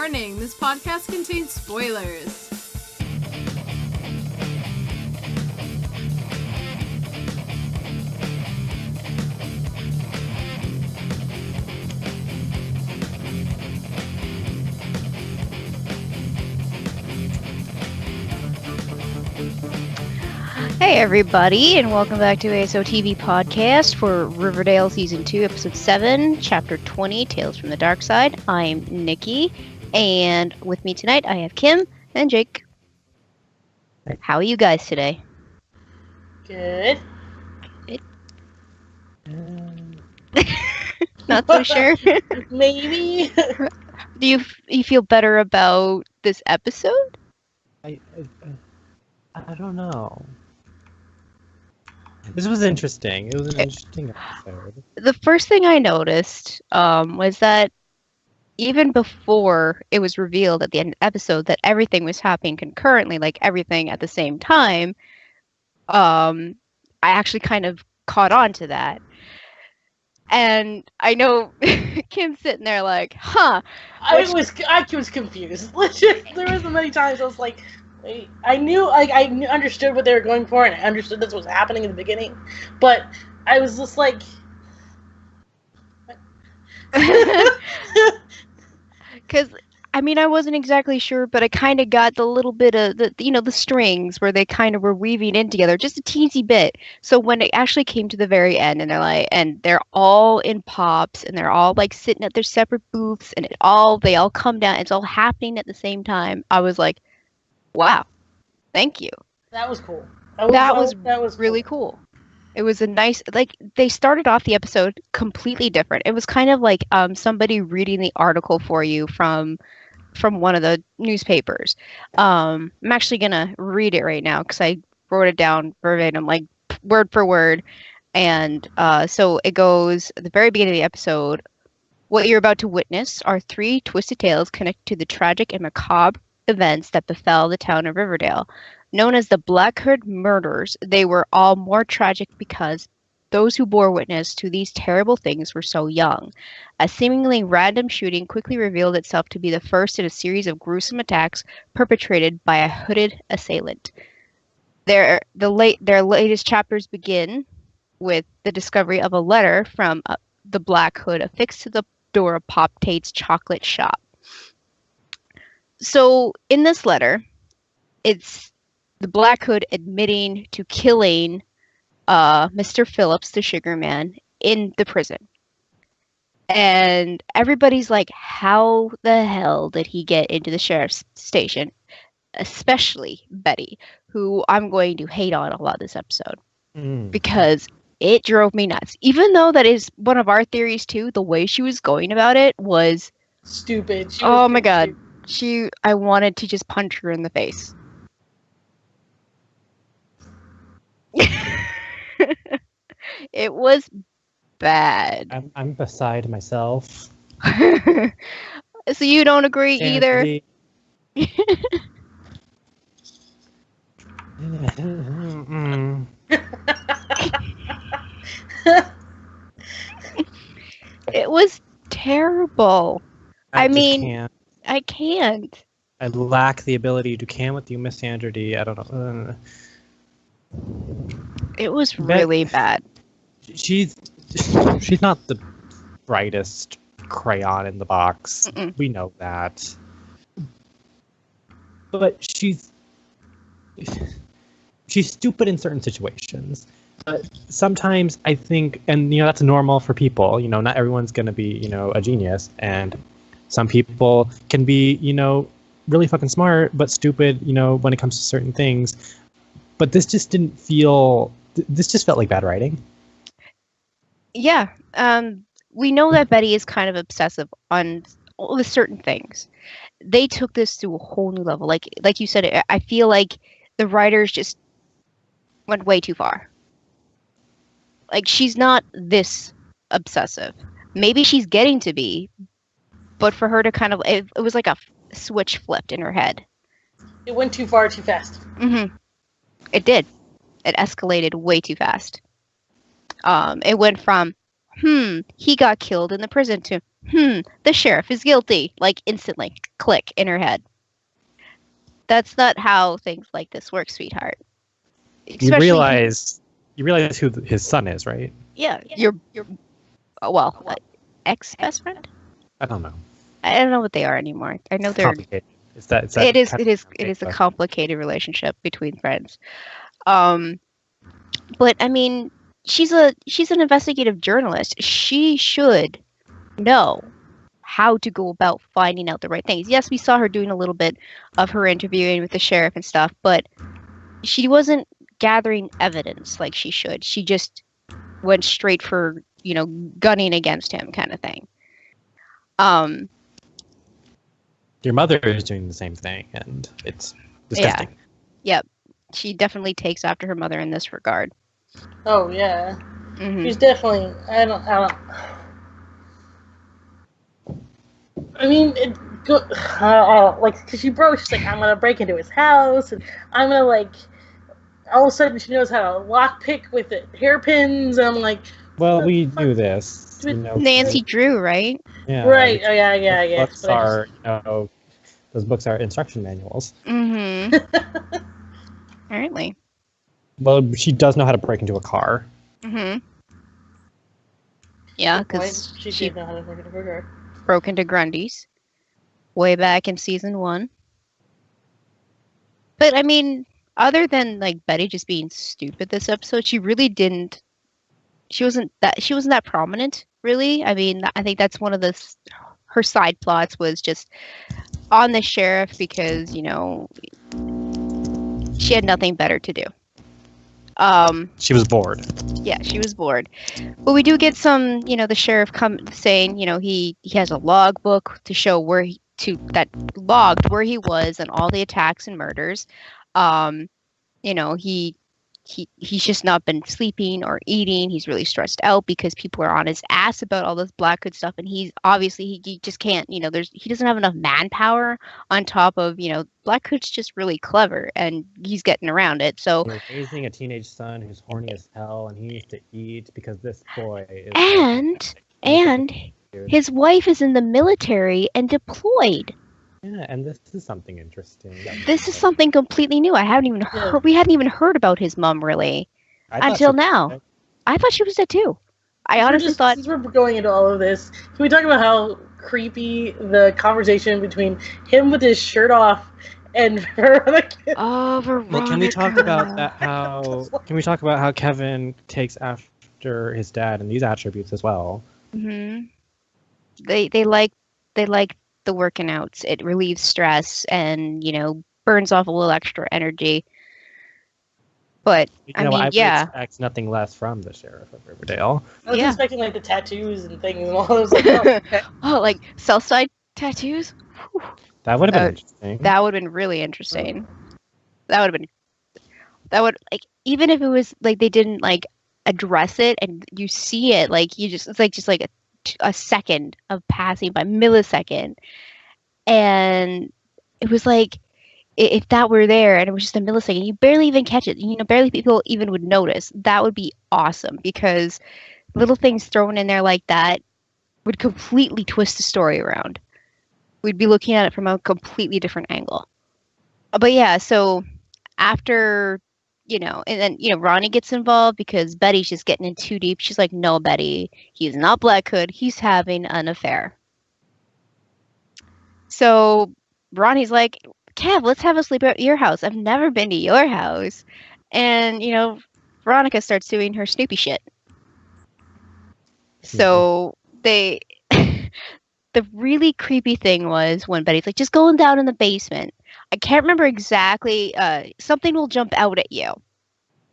Warning, this podcast contains spoilers. Hey everybody, and welcome back to ASOTV podcast for Riverdale Season 2, Episode 7, Chapter 20, Tales from the Darkside. I'm Nikki, and with me tonight I have Kim and Jake. How are you guys today? Good. Not so sure? Maybe. Do you feel better about this episode? I don't know. This was interesting. It was an interesting episode. The first thing I noticed was that even before it was revealed at the end of the episode that everything was happening concurrently, like everything at the same time, I actually kind of caught on to that. And I know Kim's sitting there like, huh. I was confused. There was many times I was like, I understood what they were going for, and I understood this was happening in the beginning, but I was just like, because I mean I wasn't exactly sure, but I kind of got the little bit of the strings where they kind of were weaving in together, just a teensy bit. So when it actually came to the very end, and they're all in pops, and they're all like sitting at their separate booths, and they all come down, it's all happening at the same time. I was like, wow, thank you. That was cool. That was really cool. It was a nice, like, they started off the episode completely different. It was kind of like somebody reading the article for you from one of the newspapers. I'm actually going to read it right now because I wrote it down verbatim, like word for word. And so it goes, at the very beginning of the episode, what you're about to witness are three twisted tales connected to the tragic and macabre events that befell the town of Riverdale. Known as the Black Hood murders, they were all more tragic because those who bore witness to these terrible things were so young. A seemingly random shooting quickly revealed itself to be the first in a series of gruesome attacks perpetrated by a hooded assailant. Their latest chapters begin with the discovery of a letter from the Black Hood affixed to the door of Pop Tate's chocolate shop. So in this letter, it's the Black Hood admitting to killing Mr. Phillips, the sugar man, in the prison. And everybody's like, how the hell did he get into the sheriff's station? Especially Betty, who I'm going to hate on a lot this episode. Because it drove me nuts. Even though that is one of our theories too, the way she was going about it was stupid. Oh my god. I wanted to just punch her in the face. It was bad. I'm beside myself. So you don't agree either? It was terrible. I can't. I lack the ability to can with you, Miss Andretti. I don't know. It was really bad. She's not the brightest crayon in the box. Mm-mm. We know that. But she's stupid in certain situations. Sometimes I think, and that's normal for people. Not everyone's going to be, a genius, and some people can be, really fucking smart but stupid, when it comes to certain things. But this just didn't feel. This just felt like bad writing. Yeah. We know that Betty is kind of obsessive with certain things. They took this to a whole new level. Like you said, I feel like the writers just went way too far. Like, she's not this obsessive. Maybe she's getting to be, but for her to kind of, it was like a switch flipped in her head. It went too far too fast. Mm-hmm. It did. It escalated way too fast. It went from, he got killed in the prison to, the sheriff is guilty. Like, instantly, click in her head. That's not how things like this work, sweetheart. You realize who his son is, right? Yeah, your ex-best friend? I don't know. I don't know what they are anymore. I know they're... Complicated. It is a complicated relationship between friends. But I mean, she's an investigative journalist. She should know how to go about finding out the right things. Yes, we saw her doing a little bit of her interviewing with the sheriff and stuff, but she wasn't gathering evidence like she should. She just went straight for, gunning against him kind of thing. Your mother is doing the same thing, and it's disgusting. Yeah. Yep. She definitely takes after her mother in this regard. Oh yeah. Mm-hmm. She's definitely. I don't. I mean, because she broke. She's like, I'm gonna break into his house, and I'm gonna all of a sudden she knows how to lockpick with hairpins, and I'm like. Well, we knew this. Nancy Drew, right? Yeah. Right. Oh yeah. Books those books are instruction manuals. Mm-hmm. Apparently. Well, she does know how to break into a car. Mm-hmm. Yeah, because she did know how to break into a car. Broke into Grundy's way back in season 1. But I mean, other than Betty just being stupid this episode, she really didn't. She wasn't that prominent, really. I mean, I think that's one of her side plots was just on the sheriff because she had nothing better to do. She was bored. Yeah, she was bored. But we do get some, the sheriff saying, he has a logbook to show that logged where he was and all the attacks and murders. He's just not been sleeping or eating. He's really stressed out because people are on his ass about all this Blackhood stuff, and he just can't. He doesn't have enough manpower. On top of Blackhood's just really clever, and he's getting around it. So you're raising a teenage son who's horny as hell, and he needs to eat because this boy is. And his wife is in the military and deployed. Yeah, and this is something interesting. This is something completely new. I haven't even heard. We hadn't even heard about his mom really until now. I thought she was dead too. I honestly thought. Since we're going into all of this, can we talk about how creepy the conversation between him with his shirt off and Veronica? Oh, Veronica. Well, can we talk about that? Can we talk about how Kevin takes after his dad and these attributes as well? Mm-hmm. They like the working outs. It relieves stress and burns off a little extra energy. But I would expect nothing less from the sheriff of Riverdale. I was expecting the tattoos and things and all those. Okay. Southside tattoos. Whew. That would have been interesting. That would have been really interesting. That would even if it was they didn't address it and you see it it's a second of passing by, millisecond, and it was if that were there and it was just a millisecond, you barely even catch it, barely people even would notice. That would be awesome because little things thrown in there like that would completely twist the story around. We'd be looking at it from a completely different angle. But yeah, so after and then Ronnie gets involved because Betty's just getting in too deep. She's like, no, Betty, he's not Blackhood. He's having an affair. So Ronnie's like, Kev, let's have a sleep at your house. I've never been to your house. And, Veronica starts doing her Snoopy shit. So the really creepy thing was when Betty's like, just going down in the basement. I can't remember exactly. Something will jump out at you.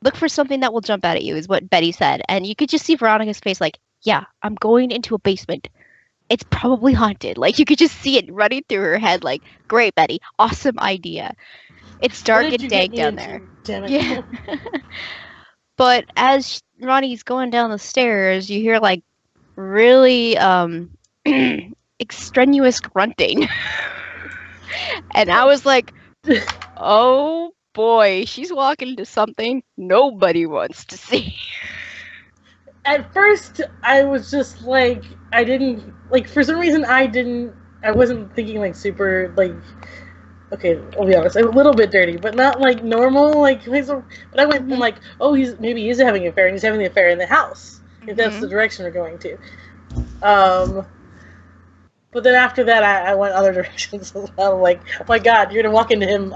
Look for something that will jump out at you is what Betty said. And you could just see Veronica's face yeah, I'm going into a basement. It's probably haunted. You could just see it running through her head great, Betty. Awesome idea. It's dark and dank down there. Damn it. Yeah. But as Ronnie's going down the stairs, you hear really extraneous grunting. And I was like, oh boy, she's walking into something nobody wants to see. At first, I was just like, I didn't like. For some reason, I wasn't thinking like super like. Okay, I'll be honest. A little bit dirty, but not like normal. Like, but I went from like, oh, he's having an affair, and he's having the affair in the house. If that's the direction we're going to. But then after that, I went other directions as well. Like, oh my God, you're gonna walk into him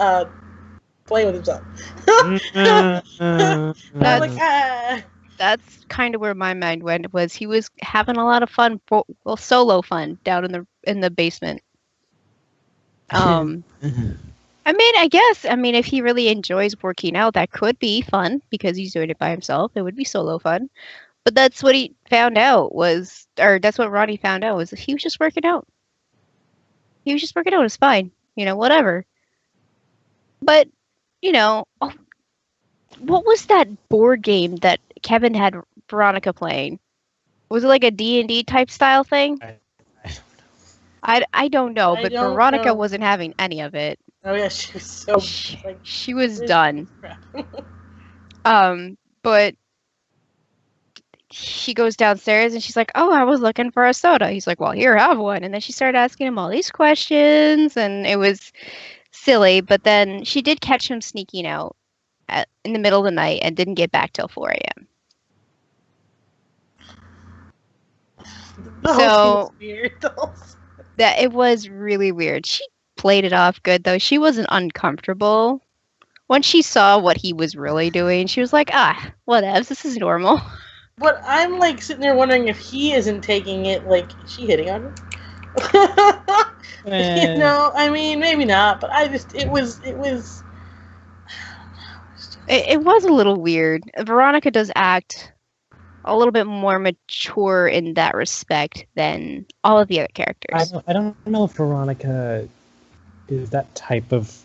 playing with himself. I was like, ah. That's kind of where my mind went. Was he was having a lot of fun, solo fun down in the basement. I mean, I guess, if he really enjoys working out, that could be fun because he's doing it by himself. It would be solo fun. But that's what he found out that's what Ronnie found out was that he was just working out. He was just working out. It's fine. Whatever. But, what was that board game that Kevin had Veronica playing? Was it like a D&D type style thing? I don't know, but Veronica wasn't having any of it. Oh yeah, she was so she was done. But she goes downstairs and she's like, "Oh, I was looking for a soda." He's like, "Well, here, have one." And then she started asking him all these questions, and it was silly. But then she did catch him sneaking out in the middle of the night and didn't get back till 4 a.m. So weird. That it was really weird. She played it off good though. She wasn't uncomfortable. Once she saw what he was really doing, she was like, whatevs, this is normal. But I'm like sitting there wondering if he isn't taking it like, is she hitting on him? I mean, maybe not, but it was a little weird. Veronica does act a little bit more mature in that respect than all of the other characters. I don't know if Veronica is that type of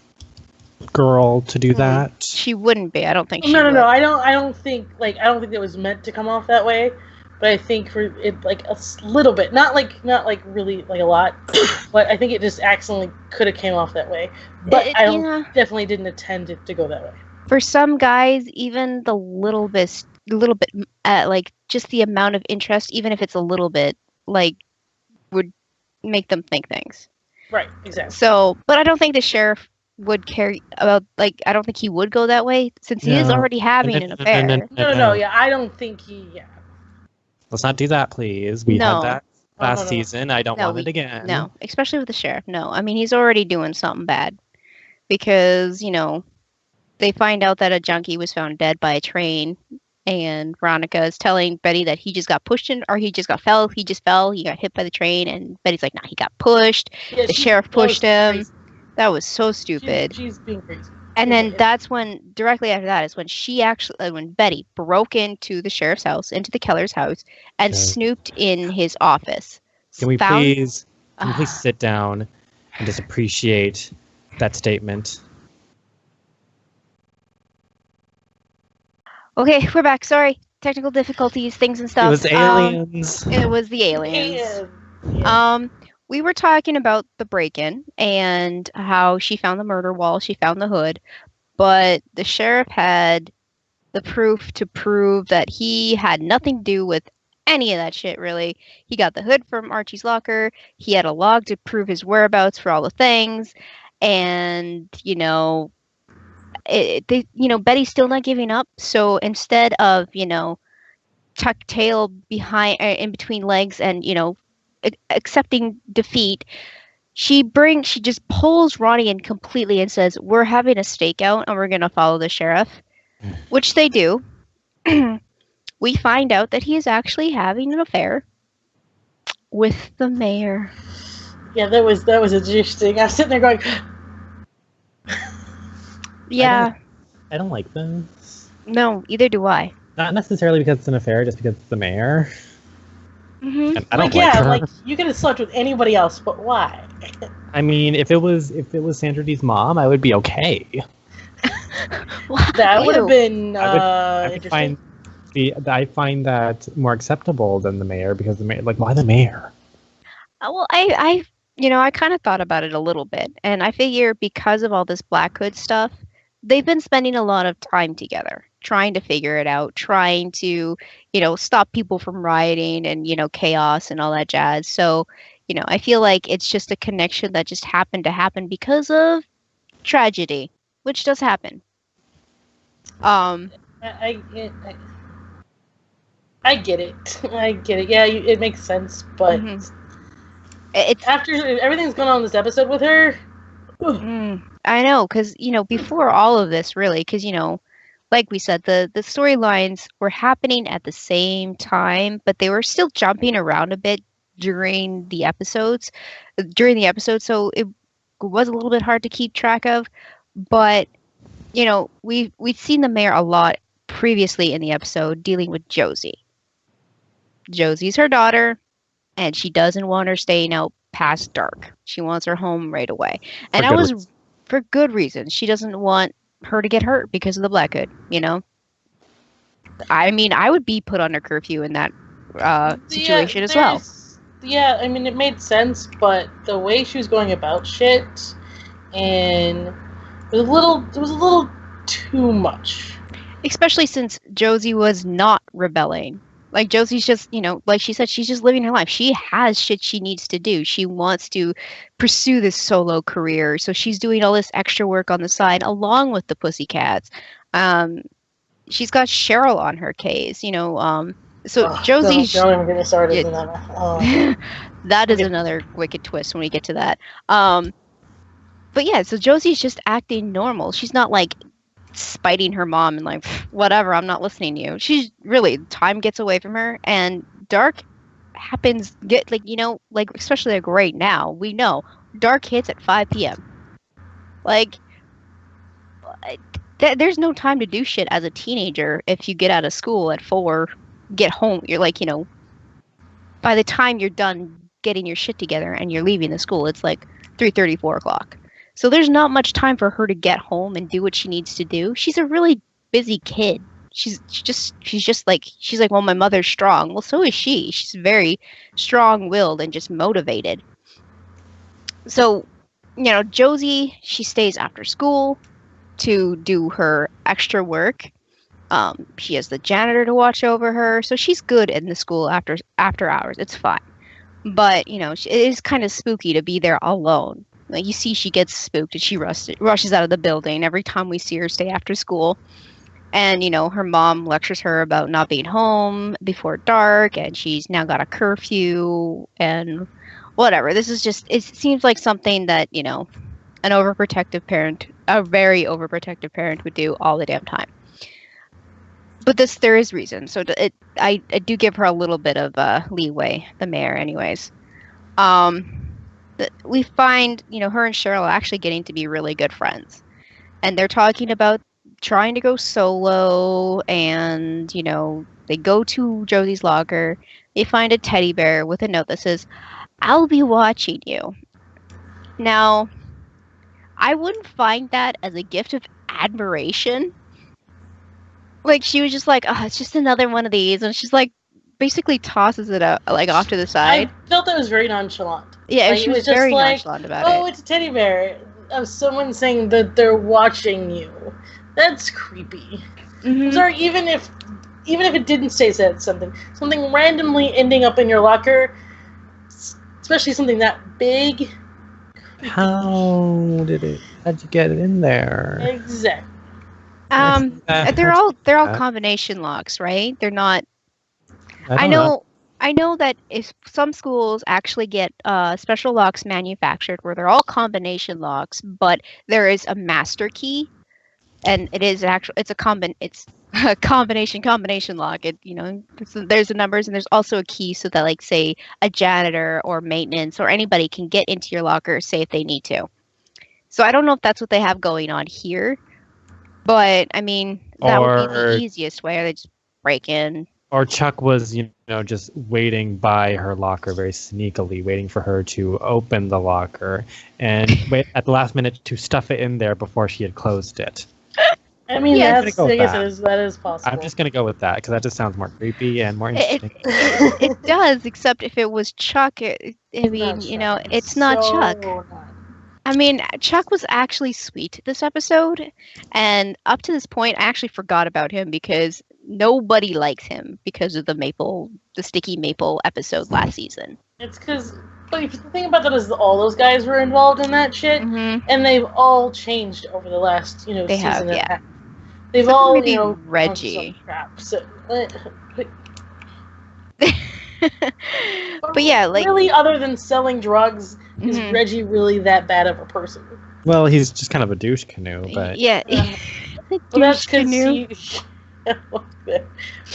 girl to do that. She wouldn't be. I don't think. No. I don't think it was meant to come off that way. But I think for it like a little bit, not like really like a lot, but I think it just accidentally could have came off that way. But I definitely didn't intend it to go that way. For some guys, even the little bit, like just the amount of interest, even if it's a little bit, like would make them think things. Right. Exactly. So, but I don't think the sheriff would care about, like, I don't think he would go that way since he is already having an affair. No. Yeah, I don't think he. Yeah. Let's not do that, please. We had that last season. I don't want it again. No, especially with the sheriff. No, I mean, he's already doing something bad because, they find out that a junkie was found dead by a train, and Veronica is telling Betty that he just got pushed in, or he just fell, he got hit by the train, and Betty's like, nah, he got pushed. Yeah, the sheriff pushed him. Crazy. That was so stupid. She's being crazy. And then that's when, directly after that, is when when Betty broke into the sheriff's house, into the Keller's house, and snooped in his office. Can we please sit down and just appreciate that statement? Okay, we're back. Sorry. Technical difficulties, things and stuff. It was aliens. It was the aliens. Yeah. We were talking about the break-in and how she found the murder wall, she found the hood, but the sheriff had the proof to prove that he had nothing to do with any of that shit, really. He got the hood from Archie's locker, he had a log to prove his whereabouts for all the things, and, Betty's still not giving up, so instead of, tuck tail behind, in between legs and, accepting defeat, she just pulls Ronnie in completely and says, "We're having a stakeout and we're going to follow the sheriff," which they do. We find out that he is actually having an affair with the mayor. Yeah, that was interesting. I was sitting there going, yeah. I don't like this. No, either do I. Not necessarily because it's an affair, just because it's the mayor. Mm-hmm. I don't like her. Like you could have slept with anybody else, but why? I mean, if it was Sandra Dee's mom, I would be okay. That would have been I find that more acceptable than the mayor, because the mayor, like, why the mayor? Well, I kind of thought about it a little bit, and I figure because of all this Black Hood stuff, they've been spending a lot of time together, trying to figure it out, trying to, stop people from rioting and, chaos and all that jazz. So, I feel like it's just a connection that just happened to happen because of tragedy, which does happen. I get it. I get it. Yeah, it makes sense, but it's after everything's going on in this episode with her. I know, because, before all of this, really, because, like we said, the storylines were happening at the same time, but they were still jumping around a bit during the episodes, so it was a little bit hard to keep track of. But, we've seen the mayor a lot previously in the episode dealing with Josie. Josie's her daughter, and she doesn't want her staying out past dark. She wants her home right away. And that was for good reasons. She doesn't want her to get hurt because of the Black Hood, I mean, I would be put under curfew in that situation as well. Yeah, I mean, it made sense, but the way she was going about shit, and it was a little too much. Especially since Josie was not rebelling. Like, Josie's just, like she said, she's just living her life. She has shit she needs to do. She wants to pursue this solo career. So she's doing all this extra work on the side along with the Pussycats. She's got Cheryl on her case, So Josie... Don't even get me started on that. That is another wicked twist when we get to that. But yeah, so Josie's just acting normal. She's not like spiting her mom and like, whatever, I'm not listening to you. She's really, time gets away from her, and dark happens, especially like right now, we know dark hits at 5 p.m. Like, there's no time to do shit as a teenager. If you get out of school at 4, get home, you're like, by the time you're done getting your shit together and you're leaving the school, it's like 3:30, 4 o'clock. So there's not much time for her to get home and do what she needs to do. She's a really busy kid. She's like, well, my mother's strong. Well, so is she. She's very strong-willed and just motivated. So, Josie, she stays after school to do her extra work. She has the janitor to watch over her, so she's good in the school after hours. It's fine. But, it is kind of spooky to be there alone. Like, you see she gets spooked and she rushes out of the building every time we see her stay after school. And, her mom lectures her about not being home before dark, and she's now got a curfew and whatever. This is just, it seems like something that, an overprotective parent, a very overprotective parent would do all the damn time. But there is reason. So I do give her a little bit of leeway, the mayor anyways. We find, her and Cheryl are actually getting to be really good friends. And they're talking about trying to go solo, and, they go to Josie's locker. They find a teddy bear with a note that says, "I'll be watching you." Now, I wouldn't find that as a gift of admiration. Like, she was just like, oh, it's just another one of these. And she's like, basically tosses it out, like, off to the side. I felt that was very nonchalant. Yeah, she was very nonchalant about it. Oh, it's a teddy bear of someone saying that they're watching you. That's creepy. Mm-hmm. Sorry, even if it didn't say something randomly ending up in your locker, especially something that big. Creepy. How'd you get it in there? Exactly. They're all combination locks, right? They're not. I know that if some schools actually get special locks manufactured where they're all combination locks, but there is a master key, and it's a combination lock. There's the numbers, and there's also a key so that, like, say a janitor or maintenance or anybody can get into your locker, say if they need to. So I don't know if that's what they have going on here, but I mean that would be the easiest way. Or they just break in. Or Chuck was, just waiting by her locker very sneakily, waiting for her to open the locker and wait at the last minute to stuff it in there before she had closed it. I mean, I guess that is possible. I'm just going to go with that because that just sounds more creepy and more interesting. It does, except if it was Chuck, it's not Chuck. I mean, Chuck was actually sweet this episode, and up to this point, I actually forgot about him because nobody likes him because of the sticky maple episode last season. It's because, but if the thing about that is all those guys were involved in that shit, Mm-hmm. and they've all changed over the last, They season have, and a yeah. half. They've Except all, maybe done Reggie. some crap. So, But yeah, like really, other than selling drugs, is Mhm. Reggie really that bad of a person? Well, he's just kind of a douche canoe, but yeah. Well, that's because he. Well,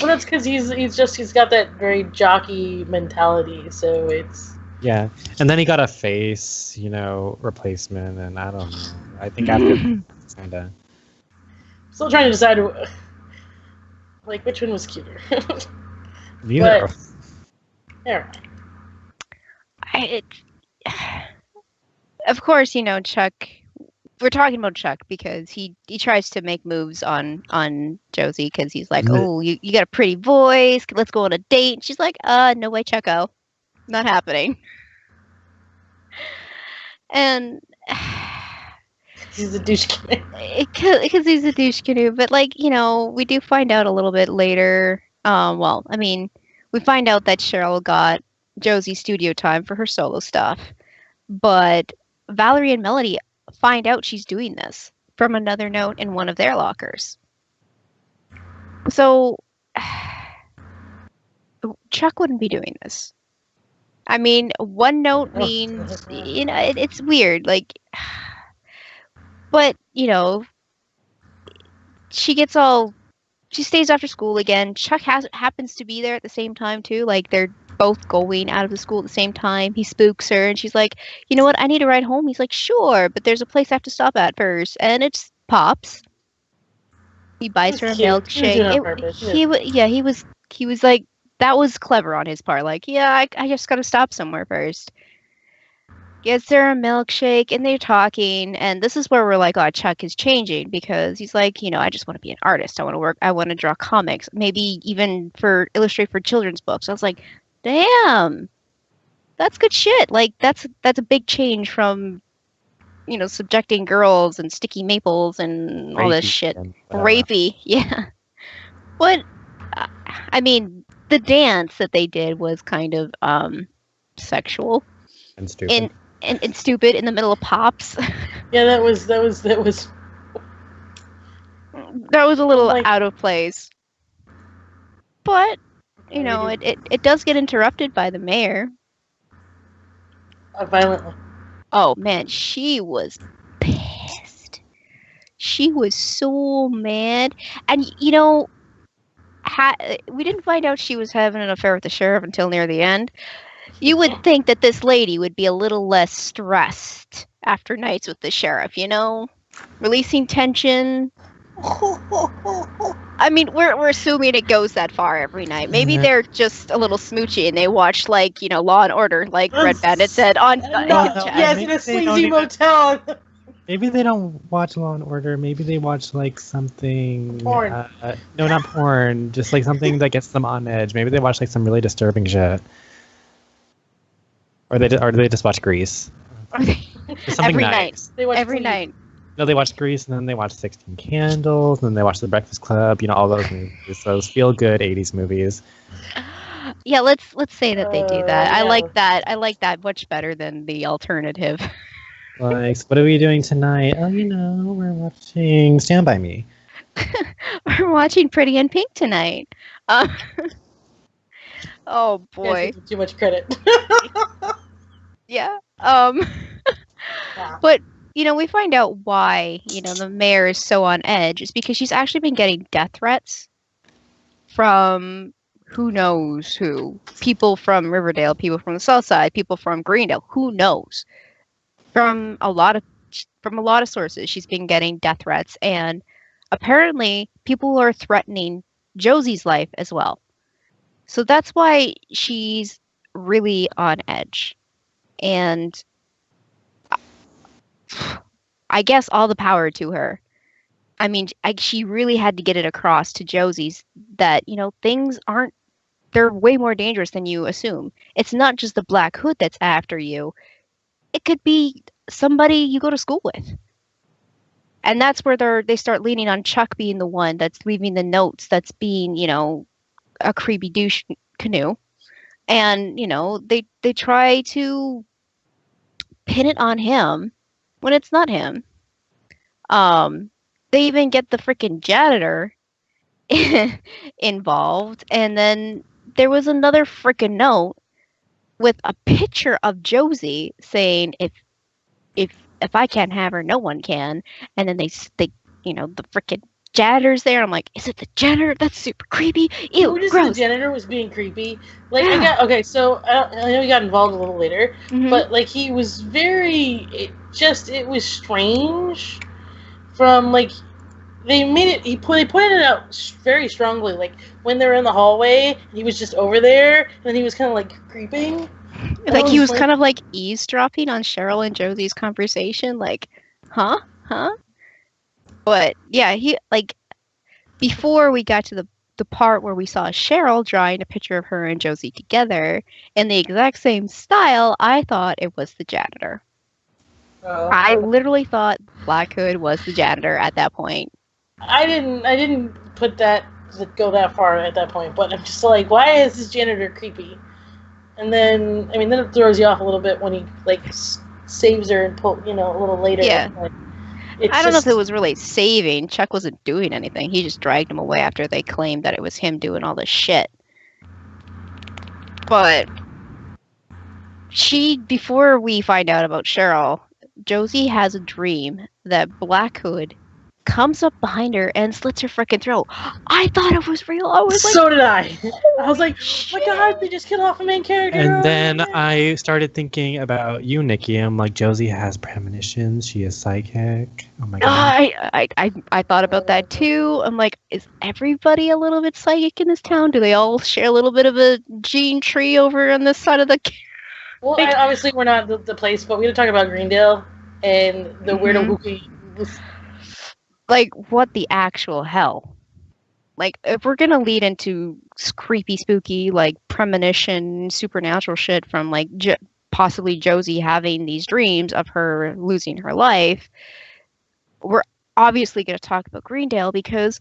that's because he's got that very jockey mentality. So it's. yeah. And then he got a face, replacement, and I don't know. I think after kind of. Still trying to decide, like, which one was cuter. Neither. There. Of course, Chuck. We're talking about Chuck because he tries to make moves on Josie because he's like, oh, you got a pretty voice. Let's go on a date. And she's like, no way, Chucko, not happening. And he's a douche canoe. Because he's a douche canoe, but we do find out a little bit later. We find out that Cheryl got Josie studio time for her solo stuff, but Valerie and Melody find out she's doing this from another note in one of their lockers. So Chuck wouldn't be doing this. I mean, one note means, it's weird, but, she stays after school again. Chuck happens to be there at the same time, too. They're both going out of the school at the same time. He spooks her, and she's like, you know what, I need a ride home. He's like, sure, but there's a place I have to stop at first, and it's Pops. He buys her a milkshake. He was like, that was clever on his part. Like, yeah, I just gotta stop somewhere first. Gets her a milkshake, and they're talking, and this is where we're like, oh, Chuck is changing, because he's like, I just want to be an artist. I want to draw comics, maybe even illustrate for children's books. I was like, damn, that's good shit. That's a big change from, subjecting girls and sticky maples and all this shit. Rapey, yeah. But, I mean, the dance that they did was kind of sexual. And stupid. And stupid in the middle of Pops. Yeah, that was that was a little out of place. But it does get interrupted by the mayor. Violently. Oh man, she was pissed. She was so mad. And we didn't find out she was having an affair with the sheriff until near the end. You would think that this lady would be a little less stressed after nights with the sheriff, releasing tension. I mean, we're assuming it goes that far every night. Maybe they're just a little smoochy and they watch Law and Order, like Red Bandit said on. Yes, in a sleazy motel. Maybe they don't watch Law and Order. Maybe they watch something. Porn. No, not porn. Just something that gets them on edge. Maybe they watch some really disturbing shit. Or do they just watch Grease? Every night. Every night. No, they watch Grease, and then they watch 16 Candles, and then they watch The Breakfast Club. All those movies, those feel-good 80s movies. Yeah, let's say that they do that. Yeah. I like that. I like that much better than the alternative. So what are we doing tonight? Oh, we're watching Stand By Me. We're watching Pretty in Pink tonight. Oh boy. Too much credit. Yeah. But we find out why the mayor is so on edge. It's because she's actually been getting death threats from who knows who. People from Riverdale, people from the South Side, people from Greendale. Who knows? From a lot of sources, she's been getting death threats, and apparently people are threatening Josie's life as well. So that's why she's really on edge. And I guess all the power to her. I mean, she really had to get it across to Josie's that, things aren't, they're way more dangerous than you assume. It's not just the Black Hood that's after you. It could be somebody you go to school with. And that's where they start leaning on Chuck being the one that's leaving the notes, that's being, a creepy douche canoe. And, they try to pin it on him when it's not him. They even get the freaking janitor involved. And then there was another freaking note with a picture of Josie saying, if I can't have her, no one can. And then they the freaking janitor's there. I'm like, is it the janitor? That's super creepy. Ew, Who just gross. The janitor was being creepy. Like, so I know he got involved a little later, but like he was it was strange. From like, they pointed it out very strongly. Like when they were in the hallway, he was just over there, and then he was kind of like creeping. Like he was kind of like eavesdropping on Cheryl and Josie's conversation, like, huh? But yeah, he like before we got to the part where we saw Cheryl drawing a picture of her and Josie together in the exact same style, I thought it was the janitor. Oh. I literally thought Black Hood was the janitor at that point. I didn't go that far at that point, but I'm just like, why is this janitor creepy? And then, then it throws you off a little bit when he, like, saves her and a little later. Yeah. Like, I don't know if it was really saving. Chuck wasn't doing anything. He just dragged him away after they claimed that it was him doing all this shit. But before we find out about Cheryl, Josie has a dream that Black Hood comes up behind her and slits her freaking throat. I thought it was real. I was like, so did I. I was like, oh my god, they just killed off a main character. And then I started thinking about you, Nikki. I'm like, Josie has premonitions. She is psychic. Oh my god. I thought about that too. I'm like, is everybody a little bit psychic in this town? Do they all share a little bit of a gene tree over on this side of the... Well, obviously we're not the place, but we had to talk about Greendale and the weirdo wookie. Like, what the actual hell? Like, if we're gonna lead into creepy, spooky, like, premonition, supernatural shit from, like, possibly Josie having these dreams of her losing her life, we're obviously gonna talk about Greendale because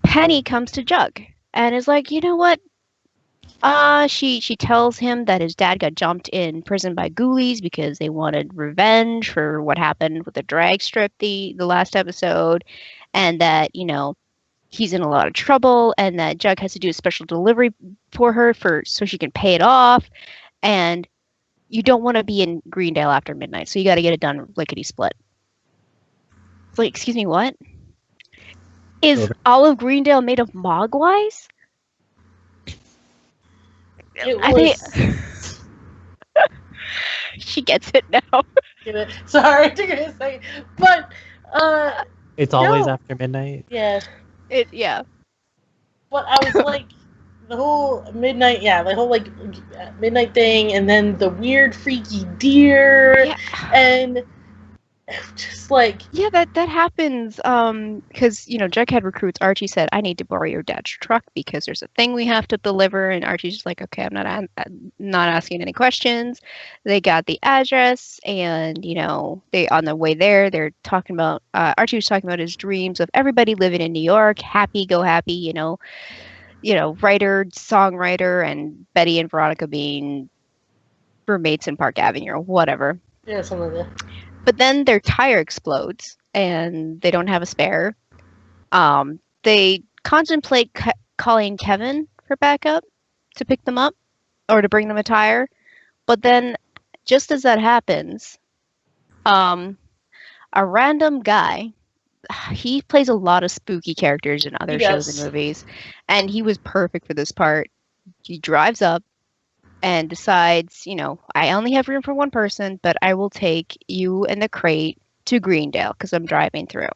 Penny comes to Jug and is like, you know what? She tells him that his dad got jumped in prison by ghoulies because they wanted revenge for what happened with the drag strip the last episode, and that, he's in a lot of trouble, and that Jug has to do a special delivery for her so she can pay it off, and you don't want to be in Greendale after midnight, so you got to get it done lickety-split. It's like, excuse me, what? Is all of Greendale made of mogwais? She gets it now. Sorry, it took a second. But it's always after midnight. Yeah. Yeah. But I was like, the whole midnight, the whole like midnight thing, and then the weird freaky deer, and just like that happens because Jughead recruits Archie. Said, I need to borrow your dad's truck because there's a thing we have to deliver, and Archie's just like, okay, I'm not asking any questions. They got the address, and they on the way there, they're talking about Archie was talking about his dreams of everybody living in New York, happy go happy, writer, songwriter, and Betty and Veronica being roommates in Park Avenue or whatever. Yeah, something like that. But then their tire explodes, and they don't have a spare. They contemplate calling Kevin for backup to pick them up or to bring them a tire. But then, just as that happens, a random guy, he plays a lot of spooky characters in other shows and movies, and he was perfect for this part. He drives up and decides, I only have room for one person, but I will take you and the crate to Greendale because I'm driving through.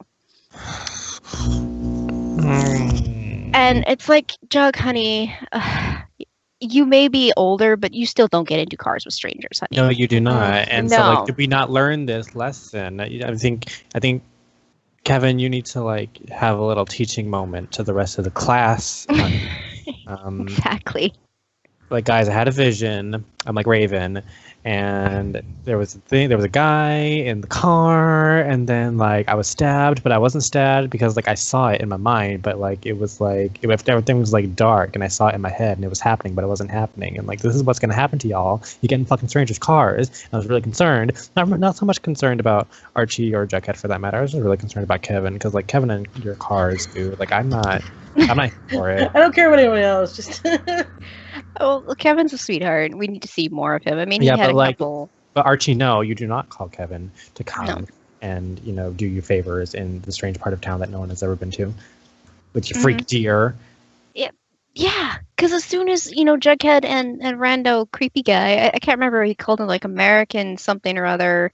And it's like, Jug, honey, you may be older, but you still don't get into cars with strangers, honey. No, you do not. And no. So, like, did we not learn this lesson? I think, Kevin, you need to, like, have a little teaching moment to the rest of the class. Exactly. like, guys, I had a vision. I'm like Raven, and there was a guy in the car, and then like I was stabbed, but I wasn't stabbed because like I saw it in my mind, but like it was like everything was like dark, and I saw it in my head, and it was happening, but it wasn't happening, and like this is what's gonna happen to y'all. You get in fucking strangers' cars. And I was really concerned. Not so much concerned about Archie or Jughead for that matter. I was just really concerned about Kevin, because like Kevin and your cars, dude. Like I'm not for it. I don't care about anyone else. Just Oh, well, Kevin's a sweetheart. We need to see more of him. I mean, he had a couple. But Archie, no, you do not call Kevin to come No. and do you favors in the strange part of town that no one has ever been to with your freak deer. Yeah, because as soon as Jughead and Rando, creepy guy, I can't remember. He called him like American something or other.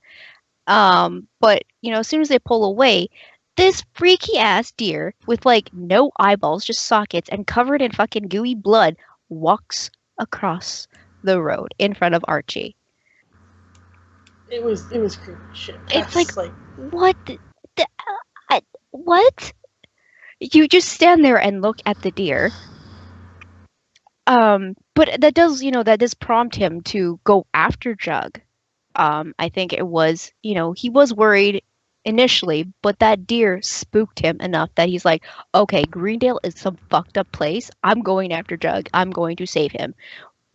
But as soon as they pull away, this freaky ass deer with like no eyeballs, just sockets, and covered in fucking gooey blood walks across the road in front of Archie. it was creepy shit. It's like what? What? You just stand there and look at the deer. But that does prompt him to go after Jug. I think it was, he was worried initially, but that deer spooked him enough that he's like, okay, Greendale is some fucked up place. I'm going after Jug. I'm going to save him.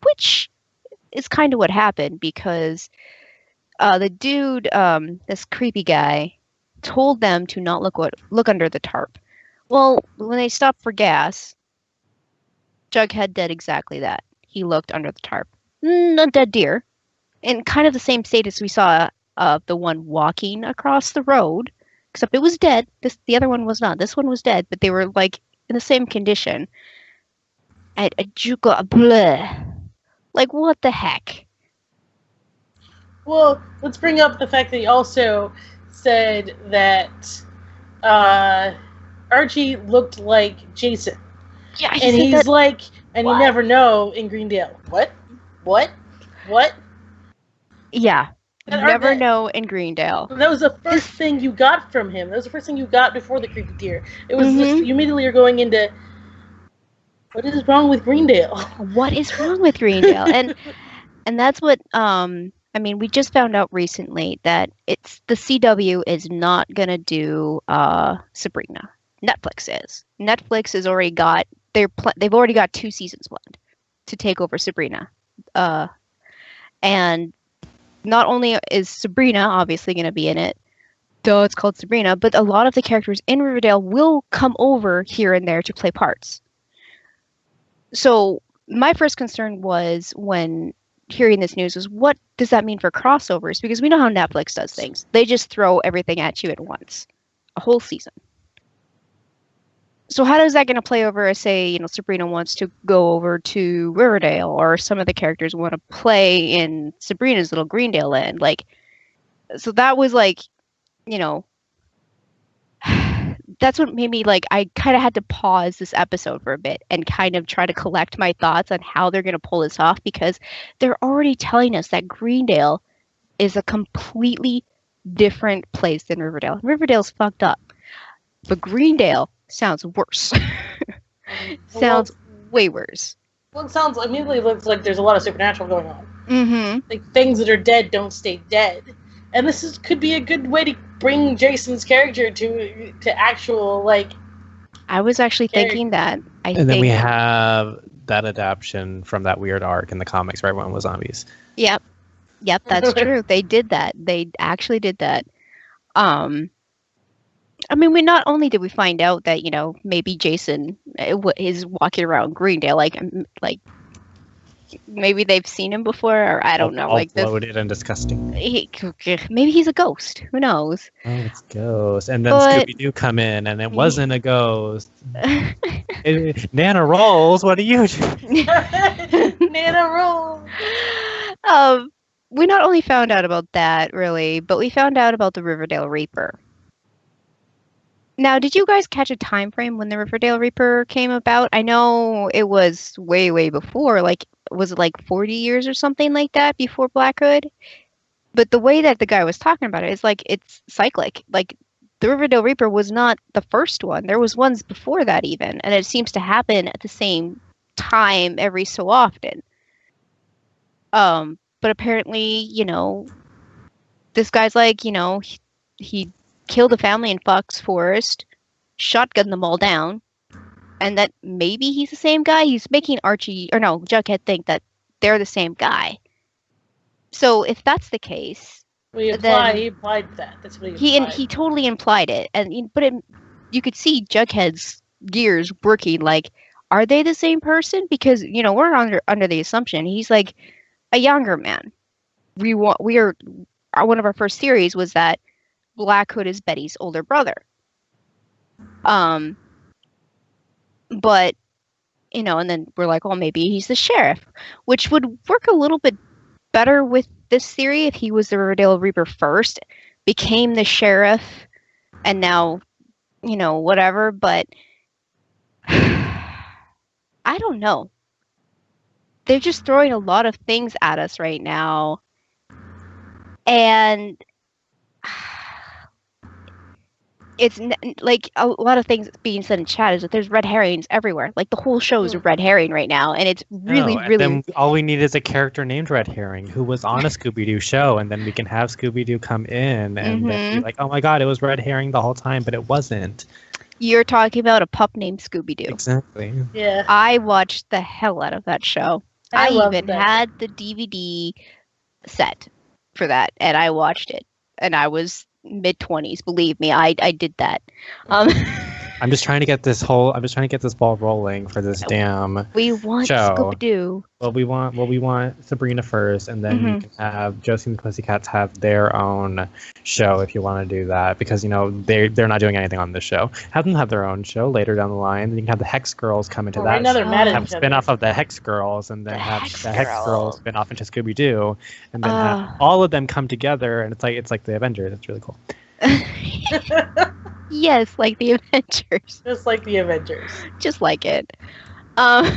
Which is kind of what happened, because the dude, this creepy guy, told them to not look under the tarp. Well, when they stopped for gas, Jughead did exactly that. He looked under the tarp. A dead deer. In kind of the same state as we saw the one walking across the road, except it was dead. The other one was not. This one was dead, but they were like in the same condition. And Juka, bleh. Like, what the heck? Well, let's bring up the fact that he also said that Archie looked like Jason. Yeah, and he's like, and you never know in Greendale. What? Yeah. You never know in Greendale. That was the first thing you got from him. That was the first thing you got before the creepy deer. It was just, you immediately are going into, what is wrong with Greendale? What is wrong with Greendale? And that's what, we just found out recently that it's the CW is not going to do Sabrina. Netflix is. Netflix has already got, they've already got 2 seasons planned to take over Sabrina. And not only is Sabrina obviously going to be in it, though it's called Sabrina, but a lot of the characters in Riverdale will come over here and there to play parts. So my first concern was when hearing this news was, what does that mean for crossovers? Because we know how Netflix does things. They just throw everything at you at once. A whole season. So how is that going to play over, say, Sabrina wants to go over to Riverdale, or some of the characters want to play in Sabrina's little Greendale land? Like, so that was like, that's what made me like, I kind of had to pause this episode for a bit and kind of try to collect my thoughts on how they're going to pull this off, because they're already telling us that Greendale is a completely different place than Riverdale. Riverdale's fucked up, but Greendale sounds worse. Sounds way worse. Well, it sounds immediately looks like there's a lot of supernatural going on. Mm-hmm. Like, things that are dead don't stay dead, and this could be a good way to bring Jason's character to actual like. I was actually thinking that. Then we have that adaptation from that weird arc in the comics where everyone was zombies. Yep, that's true. They did that. They actually did that. We not only did we find out that maybe Jason is walking around Greendale, like maybe they've seen him before, or I don't know, all like bloated and disgusting. Maybe he's a ghost. Who knows? Oh, it's a ghost, and then Scooby-Doo come in, and it wasn't a ghost. Nana rolls. What are you doing? Nana rolls. We not only found out about that, really, but we found out about the Riverdale Reaper. Now, did you guys catch a time frame when the Riverdale Reaper came about? I know it was way, way before. Like, was it like 40 years or something like that before Black Hood? But the way that the guy was talking about it is like it's cyclic. Like, the Riverdale Reaper was not the first one. There was ones before that even, and it seems to happen at the same time every so often. But apparently, this guy's like, he killed a family in Fox Forest, shotgunned them all down, and that maybe he's the same guy. He's making Jughead think that they're the same guy. So if that's the case, he implied that. That's what he implied. He totally implied it, you could see Jughead's gears working. Like, are they the same person? Because we're under the assumption he's like a younger man. One of our first theories was that Black Hood is Betty's older brother. But and then we're like, well, maybe he's the sheriff, which would work a little bit better with this theory if he was the Riverdale Reaper first, became the sheriff, and now, whatever. But I don't know. They're just throwing a lot of things at us right now. And it's like a lot of things being said in chat is that there's red herrings everywhere. Like the whole show is a red herring right now, and it's really. Then all we need is a character named Red Herring who was on a Scooby-Doo show, and then we can have Scooby-Doo come in and then be like, "Oh my God, it was Red Herring the whole time," but it wasn't. You're talking about a pup named Scooby-Doo. Exactly. Yeah. I watched the hell out of that show. I even had the DVD set for that, and I watched it, and I was mid-20s. Believe me, I did that. I'm just trying to get this ball rolling for this damn we want show. Scooby-Doo. Well, we want Sabrina first, and then we can have Josie and the Pussycats have their own show if you want to do that, because they're not doing anything on this show. Have them have their own show later down the line. Then you can have the Hex Girls come into that. Now they're mad at have each other. spin off of the Hex Girls, and then have the Hex Girls spin off into Scooby-Doo, and then have all of them come together, and it's like the Avengers. It's really cool. Yes, like the Avengers. Just like the Avengers. Just like it. But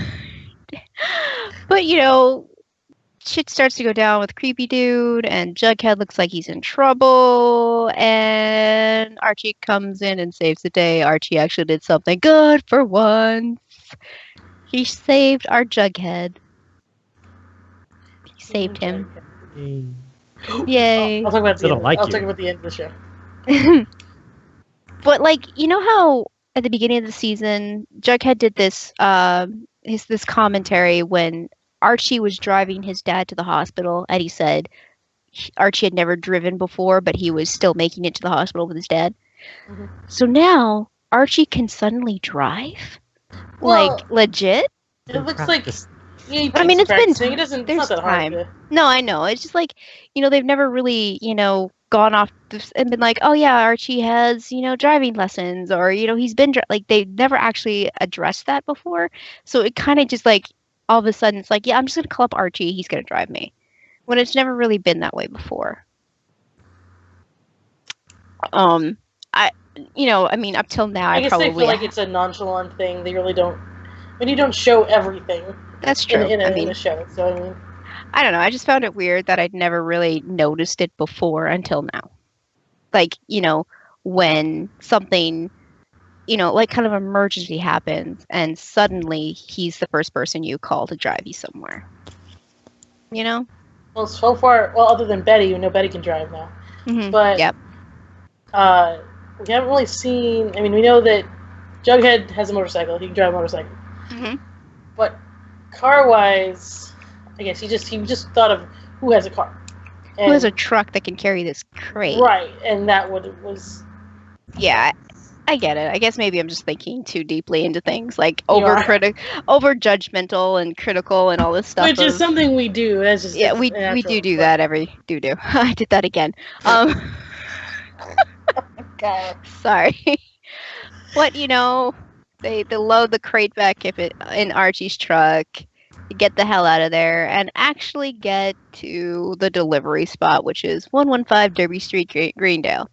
shit starts to go down with Creepy Dude, and Jughead looks like he's in trouble, and Archie comes in and saves the day. Archie actually did something good for once. He saved our Jughead. He saved him. Yay. I'll talk about the end of the show. But how at the beginning of the season, Jughead did this this commentary when Archie was driving his dad to the hospital, and he said Archie had never driven before, but he was still making it to the hospital with his dad. Mm-hmm. So now Archie can suddenly drive, legit. It looks like. Yeah, but I mean, it's been it's not that time. Hard to... No, I know. It's just like they've never really gone off and been like, oh yeah, Archie has driving lessons, or he's been they never actually addressed that before. So it kind of just like all of a sudden it's like, yeah, I'm just gonna call up Archie, he's gonna drive me, when it's never really been that way before. I mean, up till now, I guess probably they feel like it's a nonchalant thing. They really don't. When you don't show everything. That's true. In a show, so I mean. I don't know. I just found it weird that I'd never really noticed it before until now. Like, when something, like kind of emergency happens, and suddenly he's the first person you call to drive you somewhere. Well, so far, other than Betty, Betty can drive now. Mm-hmm. But yep. We haven't really seen. I mean, we know that Jughead has a motorcycle. He can drive a motorcycle. Mm-hmm. But car-wise, I guess he just thought of who has a car. And, who has a truck that can carry this crate. Right, and that was... Yeah, I get it. I guess maybe I'm just thinking too deeply into things, like over-judgmental and critical and all this stuff. Which is something we do. That's just, we do that every... Do. I did that again. God. Sorry. But, they load the crate back in Archie's truck, get the hell out of there, and actually get to the delivery spot, which is 115 Derby Street, Greendale.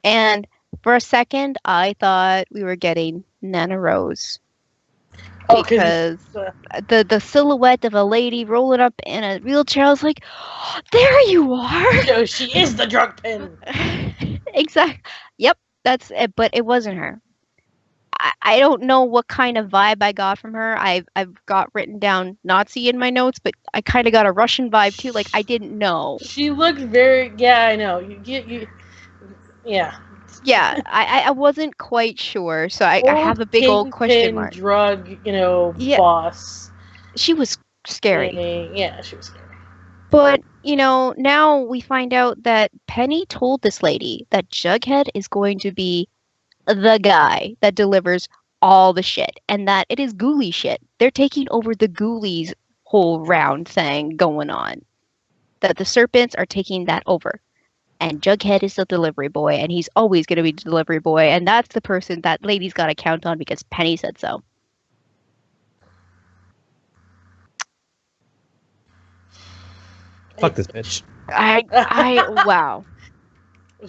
And for a second, I thought we were getting Nana Rose. Because the silhouette of a lady rolling up in a wheelchair, I was like, oh, there you are! So she is the drug pin! Exactly. Yep, that's it, but it wasn't her. I don't know what kind of vibe I got from her. I've got written down Nazi in my notes, but I kind of got a Russian vibe too. Like I didn't know. She looked very. Yeah, I know. You. Yeah. Yeah, I wasn't quite sure, so I have a big old question mark. Drug, Yeah. boss. She was scary. Yeah, she was scary. But, now we find out that Penny told this lady that Jughead is going to be the guy that delivers all the shit, and that it is ghoulie shit. They're taking over the ghoulies whole round thing going on. That the serpents are taking that over. And Jughead is the delivery boy, and he's always going to be the delivery boy, and that's the person that lady's got to count on because Penny said so. Fuck this bitch. Wow.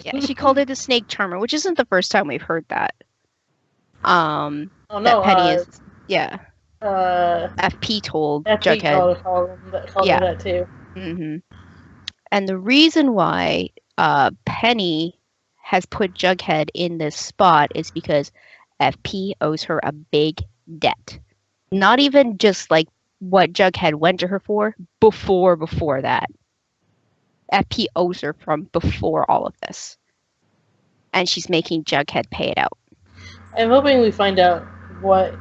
Yeah, she called it the snake charmer, which isn't the first time we've heard that. Oh no, that Penny is, yeah. FP told FP Jughead. called Yeah. her that too. Mm-hmm. And the reason why Penny has put Jughead in this spot is because FP owes her a big debt. Not even just like what Jughead went to her for, before that. FP owes her from before all of this. And she's making Jughead pay it out. I'm hoping we find out what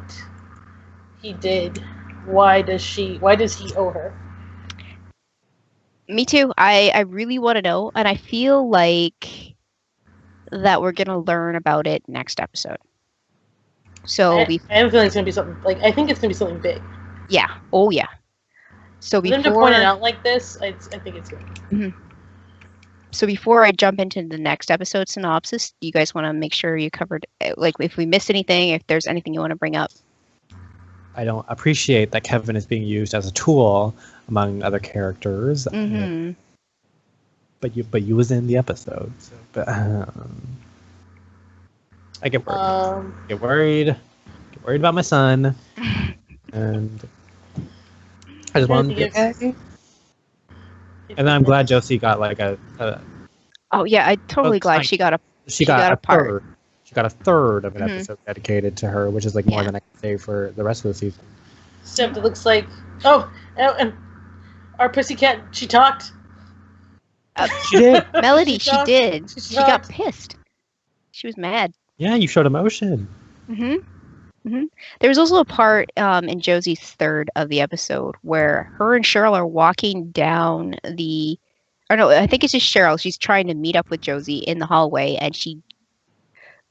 he did. Why does he owe her? Me too. I really want to know, and I feel like that we're gonna learn about it next episode. So I have a feeling it's gonna be something like I think it's gonna be something big. Yeah. Oh yeah. So For them to point it out like this, I think it's good. Mm-hmm. So before I jump into the next episode synopsis, do you guys want to make sure you covered, like, if we missed anything, if there's anything you want to bring up? I don't appreciate that Kevin is being used as a tool among other characters. Mm-hmm. But you was in the episode. So, but I get worried. Get worried about my son, and I just wanted to get. And then I'm glad Josie got like a oh yeah, I'm totally glad she got a part. She got a third of an episode dedicated to her, which is like more than I can say for the rest of the season. Except it looks like and our pussycat, she talked. She did. Melody, she did. She got pissed. She was mad. Yeah, you showed emotion. Mm-hmm. Mm-hmm. There was also a part in Josie's third of the episode where her and Cheryl are walking down I think it's just Cheryl. She's trying to meet up with Josie in the hallway, and she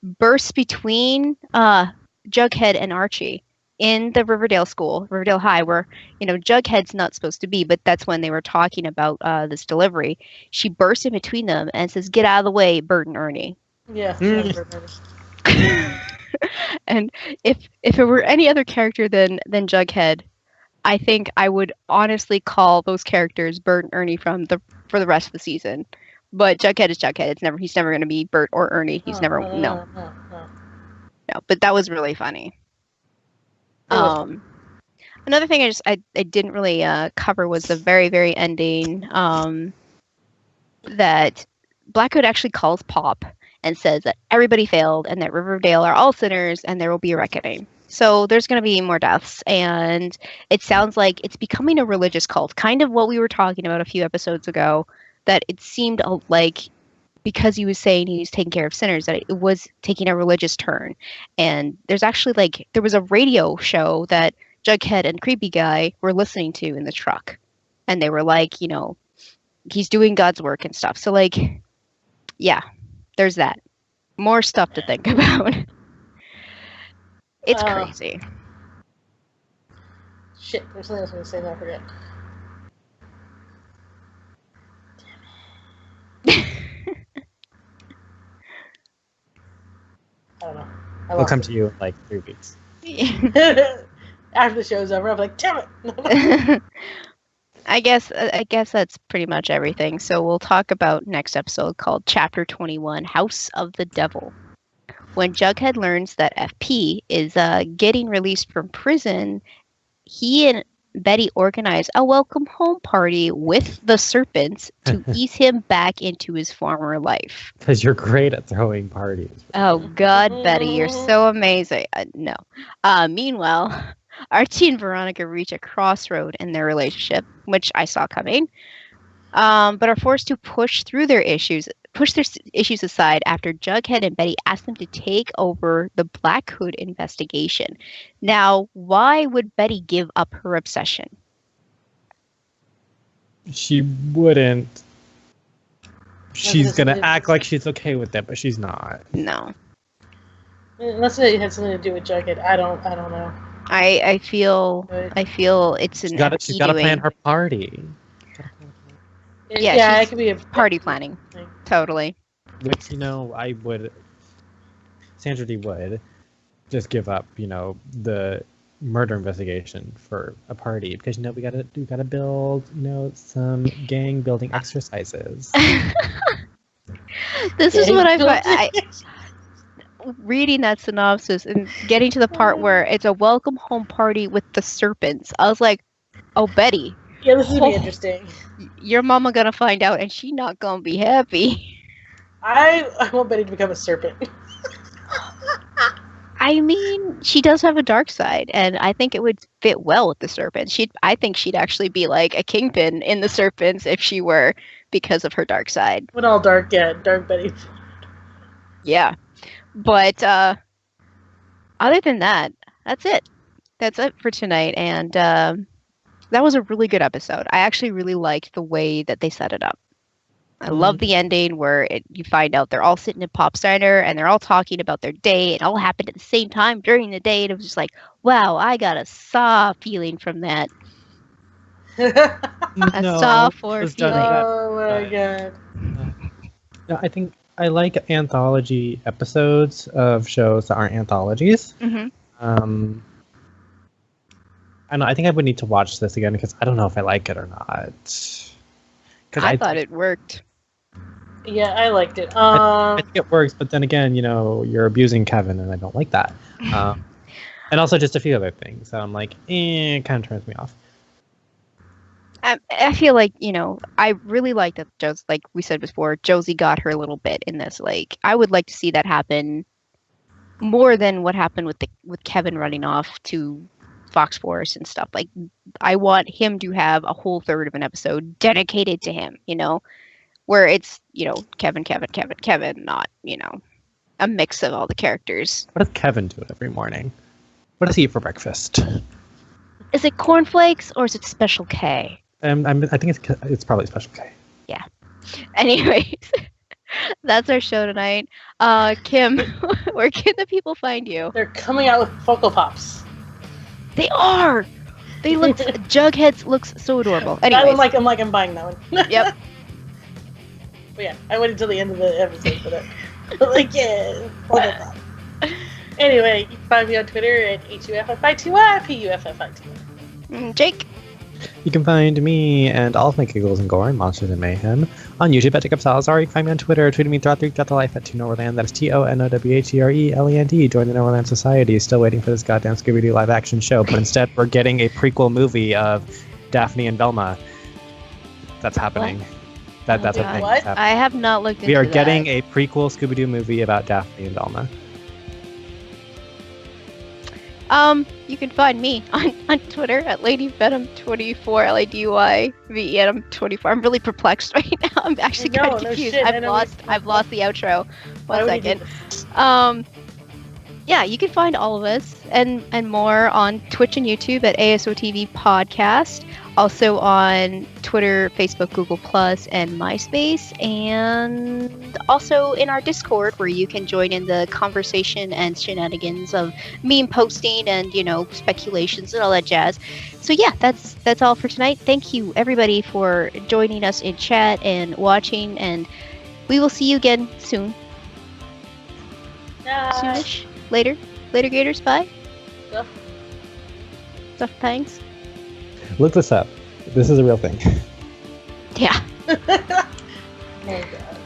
bursts between Jughead and Archie in the Riverdale High, where Jughead's not supposed to be, but that's when they were talking about this delivery. She bursts in between them and says, "Get out of the way, Bert and Ernie." Yeah. And if it were any other character than Jughead, I think I would honestly call those characters Bert and Ernie for the rest of the season. But Jughead is Jughead. He's never going to be Bert or Ernie. He's never no. But that was really funny. Another thing I didn't really cover was the very, very ending. That Blackwood actually calls Pop and says that everybody failed and that Riverdale are all sinners and there will be a reckoning. So there's going to be more deaths, and it sounds like it's becoming a religious cult, kind of what we were talking about a few episodes ago, that it seemed like because he was saying he was taking care of sinners, that it was taking a religious turn. And there's actually there was a radio show that Jughead and Creepy Guy were listening to in the truck, and they were like, he's doing God's work and stuff. So yeah. There's that. More stuff to think about. It's crazy. Shit, there's something else I was going to say that I forget. Damn it. I don't know. It'll come to you in like 3 weeks. After the show's over, I'm like, damn it! I guess that's pretty much everything. So we'll talk about next episode called Chapter 21, House of the Devil. When Jughead learns that FP is getting released from prison, he and Betty organized a welcome home party with the serpents to ease him back into his former life. Because you're great at throwing parties. Oh, God, Betty, you're so amazing. No. Meanwhile, Archie and Veronica reach a crossroad in their relationship, which I saw coming, but are forced to push their issues aside after Jughead and Betty ask them to take over the Black Hood investigation. Now, why would Betty give up her obsession? She wouldn't. She's going to act like she's okay with it, but she's not. No. Unless it had something to do with Jughead. I don't know. I feel it's an She's got to plan her party. Yeah, it could be a party planning. Totally. Which, Sandra Dee would just give up, the murder investigation for a party because, we gotta build, some gang building exercises. This is what I reading that synopsis and getting to the part where it's a welcome home party with the serpents. I was like, oh, Betty. Yeah, this is gonna be interesting. Your mama gonna find out and she not gonna be happy. I want Betty to become a serpent. I mean, she does have a dark side, and I think it would fit well with the serpents. I think she'd actually be like a kingpin in the serpents if she were, because of her dark side. When all dark, dark Betty. Yeah. But other than that, that's it. That's it for tonight, and that was a really good episode. I actually really liked the way that they set it up. I love the ending where you find out they're all sitting in Pop's Diner and they're all talking about their day. It all happened at the same time during the day. And it was just like, wow, I got a Saw feeling from that. Saw 4 feeling. Oh my god. I think I like anthology episodes of shows that aren't anthologies. Mm-hmm. I think I would need to watch this again because I don't know if I like it or not. I thought it worked. Yeah, I liked it. I think it works, but then again, you're abusing Kevin, and I don't like that. And also just a few other things. So I'm like, it kind of turns me off. I feel like, I really like that, just like we said before, Josie got her little bit in this. Like, I would like to see that happen more than what happened with Kevin running off to Fox Force and stuff. Like, I want him to have a whole third of an episode dedicated to him, where it's, Kevin, not, a mix of all the characters. What does Kevin do every morning? What does he eat for breakfast? Is it cornflakes or is it Special K? I think it's probably Special K. Yeah. Anyways, that's our show tonight. Kim, where can the people find you? They're coming out with Funko Pops. They are! They look... Jughead looks so adorable. Anyways. I'm buying that one. Yep. But yeah, I waited until the end of the episode for that. Yeah, Funko Pop. Anyway, you can find me on Twitter at HUFFI2Y, PUFFI2Y. Jake? You can find me and all of my giggles and gore and monsters and mayhem on YouTube at Jacob Salazar. You can find me on Twitter, tweeting me throughout the life at ToNowhereland. That is TONOWHERELAND. Join the Nowhereland Society. Still waiting for this goddamn Scooby-Doo live action show, but instead we're getting a prequel movie of Daphne and Velma. That's happening. That's a thing. What? I have not looked into that. We are getting a prequel Scooby-Doo movie about Daphne and Velma. You can find me on Twitter at LadyVenom24, LadyVenom24. I'm really perplexed right now. I'm actually kind of confused. I've lost the outro. One second. Yeah, you can find all of us and more on Twitch and YouTube at ASOTV Podcast. Also on Twitter, Facebook, Google+, and MySpace. And also in our Discord, where you can join in the conversation and shenanigans of meme posting and, speculations and all that jazz. So yeah, that's all for tonight. Thank you, everybody, for joining us in chat and watching. And we will see you again soon. Soonish. Later, Gators. Bye. Stuff. Thanks. Look this up. This is a real thing. Yeah. Oh god.